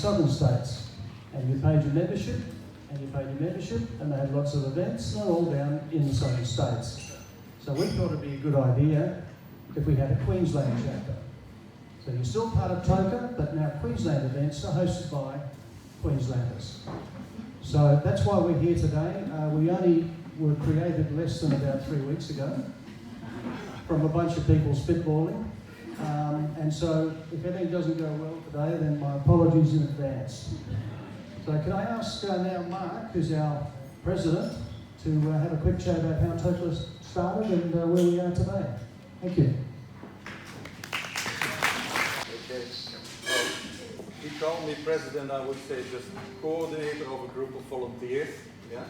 southern states. And you paid your membership, and you paid your membership, and they had lots of events, and they're all down in the southern states. So we thought it'd be a good idea if we had a Queensland chapter. So you're still part of TOCA, but now Queensland events are hosted by Queenslanders. So that's why we're here today. We only were created less than about 3 weeks ago from a bunch of people spitballing. And so if anything doesn't go well today, then my apologies in advance. So can I ask now Mark, who's our president, to have a quick chat about how TOCA started and where we are today. Thank you. Okay. Well, he called me president, I would say just coordinator of a group of volunteers, yeah,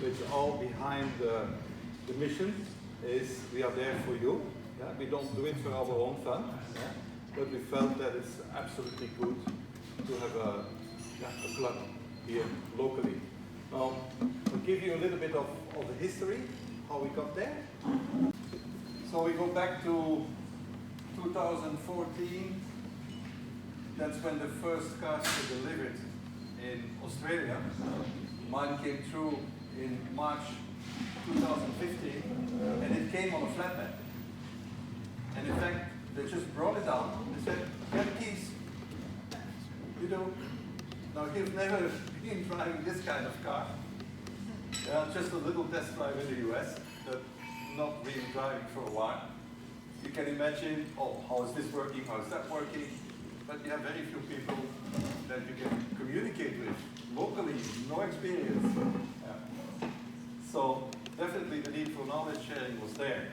which all behind the mission is we are there for you. Yeah? We don't do it for our own fun, yeah? But we felt that it's absolutely good to have a club here locally. Now, I'll give you a little bit of the history, how we got there. So we go back to 2014. That's when the first cars were delivered in Australia. Mine came through in March 2015, and it came on a flatbed. And in fact, they just brought it out. They said, "Get the keys." You know, now you've never been driving this kind of car. Just a little test drive in the US, but not really driving for a while. You can imagine, oh, how is this working, how is that working? But you have very few people that you can communicate with locally, no experience. Yeah. So definitely the need for knowledge sharing was there.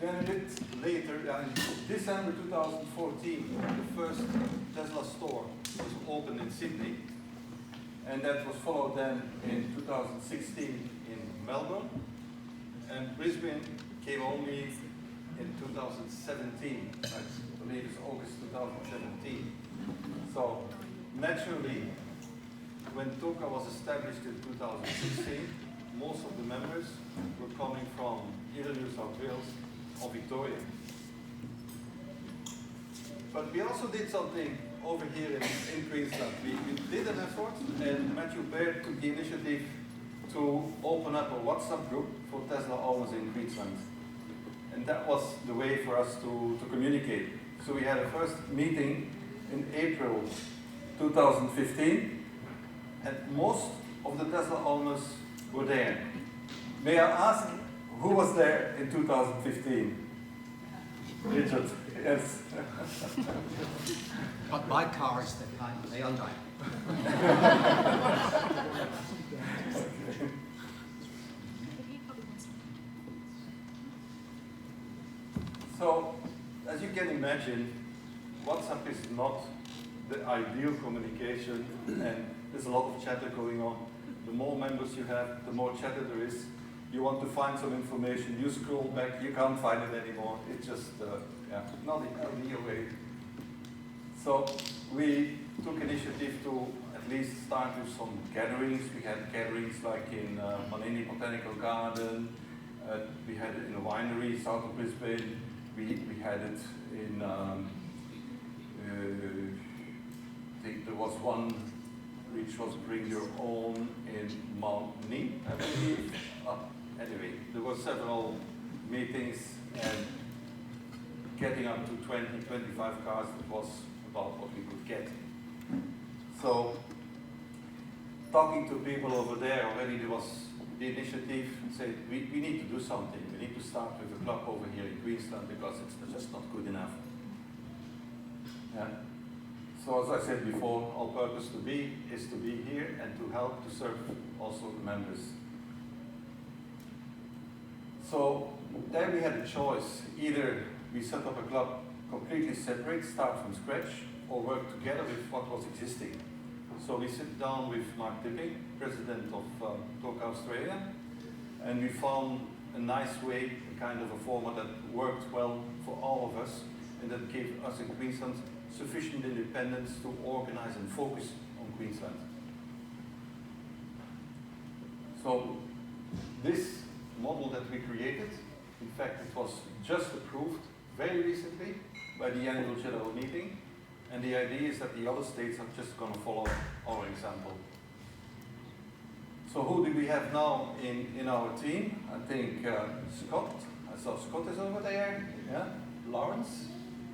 Then a bit later, in December 2014, the first Tesla store was opened in Sydney. And that was followed then in 2016 in Melbourne. And Brisbane came only in 2017. I believe it's August 2017. So naturally, when TOCA was established in 2016, most of the members were coming from either New South Wales or Victoria. But we also did something over here in Queensland. We did an effort, and Matthew Baird took the initiative to open up a WhatsApp group for Tesla owners in Queensland. And that was the way for us to communicate. So we had a first meeting in April 2015, and most of the Tesla owners were there. May I ask, who was there in 2015? Richard, yes. But my car is the Hyundai. So, as you can imagine, WhatsApp is not the ideal communication, and there's a lot of chatter going on. The more members you have, the more chatter there is. You want to find some information, you scroll back, you can't find it anymore. It's just not the ideal way. So we took initiative to at least start with some gatherings. We had gatherings like in Manini Botanical Garden. We had it in a winery south of Brisbane. We had it in, I think there was one which was Bring Your Own in Mount Neep, I believe. Anyway, there were several meetings, and getting up to 20, 25 cars, that was about what we could get. So, talking to people over there, already there was the initiative, said we need to do something. We need to start with a club over here in Queensland because it's just not good enough. Yeah. So as I said before, our purpose is to be here and to help to serve also the members. So there we had a choice. Either we set up a club completely separate, start from scratch, or work together with what was existing. So we sit down with Marc Talloen, president of TOCA Australia, and we found a nice way, a kind of a format that worked well for all of us, and that gave us in Queensland sufficient independence to organize and focus on Queensland. So this model that we created, in fact it was just approved very recently by the annual general meeting, And the idea is that the other states are just going to follow our example. So who do we have now in our team? I think Scott. I saw Scott is over there. Yeah. Lawrence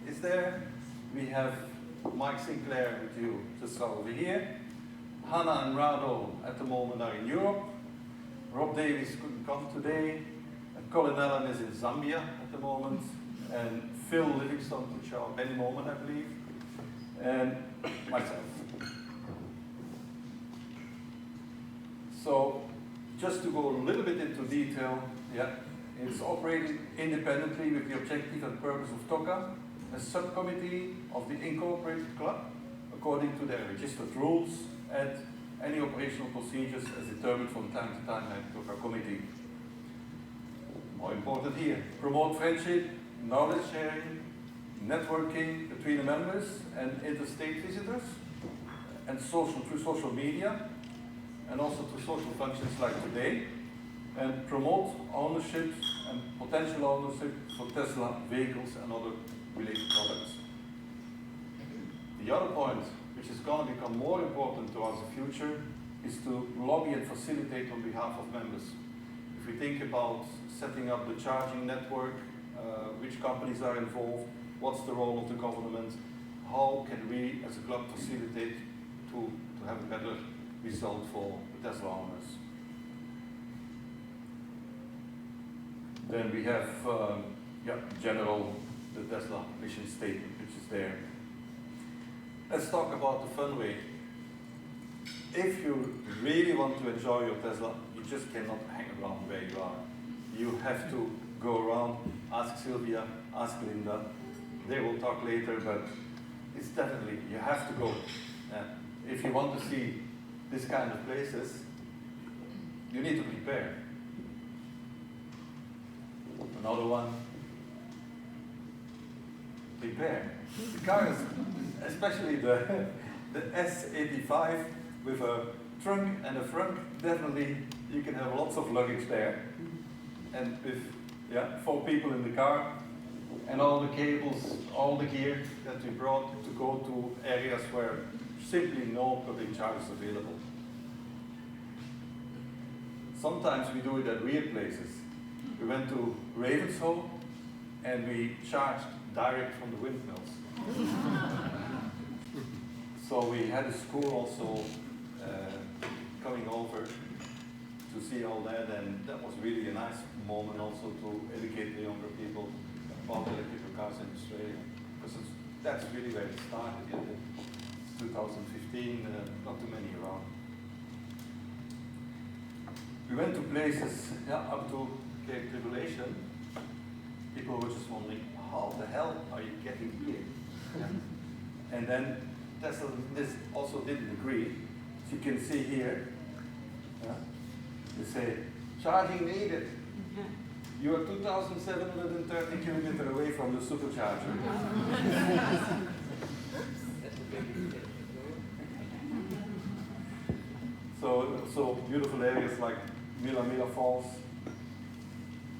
is there. We have Mike Sinclair with you just over here. Hannah and Rado at the moment are in Europe. Rob Davies couldn't come today. And Colin Allen is in Zambia at the moment. And Phil Livingston will show up any moment, I believe. And myself. So, just to go a little bit into detail, yeah, it's operating independently with the objective and purpose of TOCA, a subcommittee of the incorporated club, according to their registered rules and any operational procedures as determined from time to time by the TOCA committee. More important here, promote friendship, knowledge sharing, networking between the members and interstate visitors, and through social media, and also through social functions like today, and promote ownership and potential ownership for Tesla vehicles and other related products. The other point, which is going to become more important to us in the future, is to lobby and facilitate on behalf of members. If we think about setting up the charging network, which companies are involved, what's the role of the government, how can we as a club facilitate to have a better result for the Tesla owners. Then we have, general, the Tesla mission statement, which is there. Let's talk about the fun way. If you really want to enjoy your Tesla, you just cannot hang around where you are. You have to go around, ask Sylvia, ask Linda. They will talk later, but it's definitely, you have to go. If you want to see this kind of places, you need to prepare. Another one, prepare. The cars, especially the S85 with a trunk and a front, definitely you can have lots of luggage there. And with 4 people in the car, and all the cables, all the gear that we brought to go to areas where simply no public charge is available. Sometimes we do it at weird places. We went to Ravenshoe and we charged direct from the windmills. So we had a school also coming over to see all that, and that was really a nice moment also to educate the younger people about electrical cars in Australia, because that's really where it started. In 2015, not too many around. We went to places up to Cape Tribulation. People were just wondering, how the hell are you getting here? And then Tesla this also didn't agree. As you can see here, they say, charging needed. You are 2,730 kilometers away from the supercharger. So beautiful areas like Mila Falls,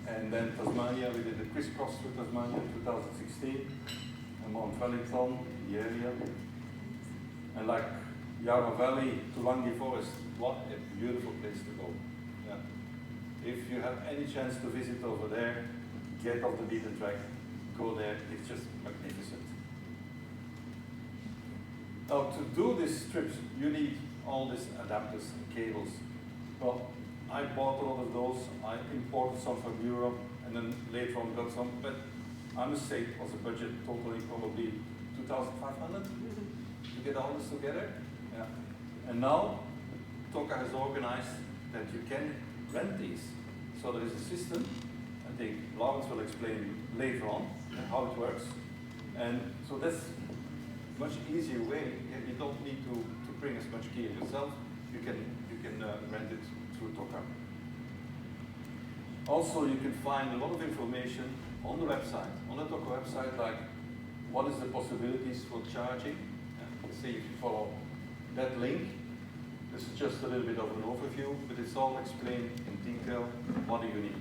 and then Tasmania. We did a crisscross through Tasmania in 2016, and Mount Wellington, the area, and like Yarra Valley to Langley Forest. What a beautiful place to go. If you have any chance to visit over there, get off the beaten track, go there, it's just magnificent. Now to do these trips, you need all these adapters and cables. Well, I bought a lot of those, I imported some from Europe, and then later on got some, but I must say it was a budget totally probably 2,500 to get all this together. And now, TOCA has organized that you can rent these. So there is a system, I think Lawrence will explain later on how it works. And so that's a much easier way. You don't need to bring as much gear yourself. You can rent it through TOCA. Also, you can find a lot of information on the website, on the TOCA website, like what is the possibilities for charging. See if you follow that link. This is just a little bit of an overview, but it's all explained in detail. What do you need?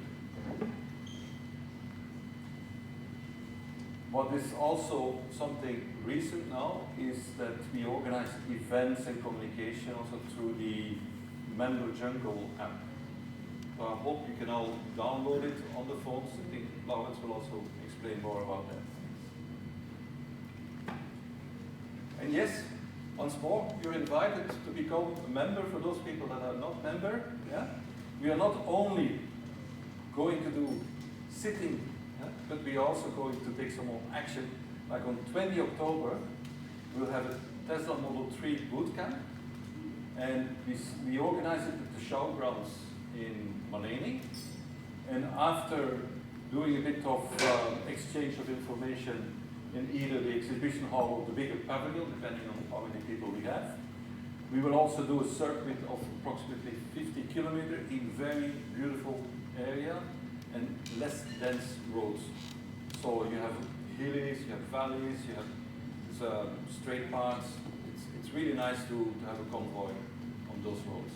What is also something recent now is that we organize events and communication also through the Member Jungle app. So I hope you can all download it on the phones. I think Laurens will also explain more about that. And yes, once more, you're invited to become a member for those people that are not member. Yeah? We are not only going to do sitting, yeah, but we are also going to take some more action. Like on 20 October, we'll have a Tesla Model 3 boot camp. And we organize it at the showgrounds in Maneni. And after doing a bit of exchange of information in either the exhibition hall or the bigger pavilion, depending on how many people we have, we will also do a circuit of approximately 50 kilometers in very beautiful area and less dense roads. So you have hillies, you have valleys, you have straight paths. It's really nice to have a convoy on those roads.